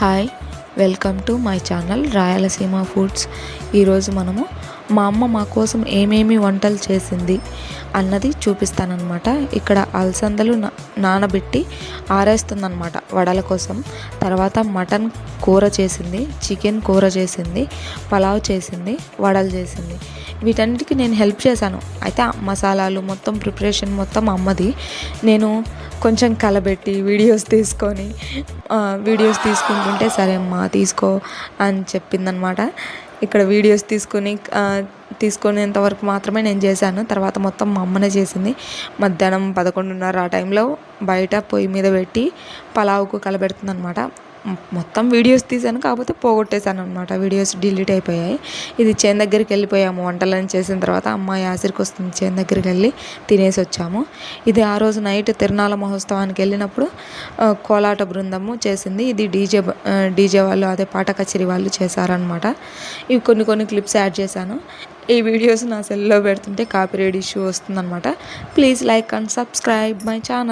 Hi, welcome to my channel Rayalaseema foods. ఈరోజు మనము మా అమ్మ మా కోసం ఏమేమి వంటలు చేసింది అన్నది చూపిస్తానన్నమాట. ఇక్కడ అలసందలు నానబెట్టి ఆరేస్తుందన్నమాట వడల కోసం. తర్వాత మటన్ కూర చేసింది, చికెన్ కూర చేసింది, పలావ్ చేసింది, వడలు చేసింది. వీటన్నిటికీ నేను హెల్ప్ చేశాను. అయితే మసాలాలు మొత్తం ప్రిపరేషన్ మొత్తం అమ్మది. నేను కొంచెం కలబెట్టి వీడియోస్ తీసుకుంటుంటే సరే అమ్మా తీసుకో అని చెప్పిందనమాట. ఇక్కడ వీడియోస్ తీసుకునేంత వరకు మాత్రమే నేను చేశాను. తర్వాత మొత్తం మా అమ్మనే చేసింది. మధ్యాహ్నం 11:30 ఆ టైంలో బయట పొయ్యి మీద పెట్టి పలావుకు కలబెడుతుంది అనమాట. మొత్తం వీడియోస్ తీసాను, కాకపోతే పోగొట్టేశాను అనమాట. వీడియోస్ డిలీట్ అయిపోయాయి. ఇది చేను దగ్గరికి వెళ్ళిపోయాము. వంటలను చేసిన తర్వాత అమ్మ యాసిరికి వస్తుంది, చేను దగ్గరికి వెళ్ళి తినేసి వచ్చాము. ఇది ఆ రోజు నైట్ తిరునాళ్ళ మహోత్సవానికి వెళ్ళినప్పుడు కోలాట బృందము చేసింది. ఇది డీజే వాళ్ళు, అదే పాట కచేరీ వాళ్ళు చేశారనమాట. ఇవి కొన్ని క్లిప్స్ యాడ్ చేశాను. ఈ వీడియోస్ నా సెల్లో పెడుతుంటే కాపీరైట్ ఇష్యూ వస్తుందన్నమాట. Please like and subscribe my channel.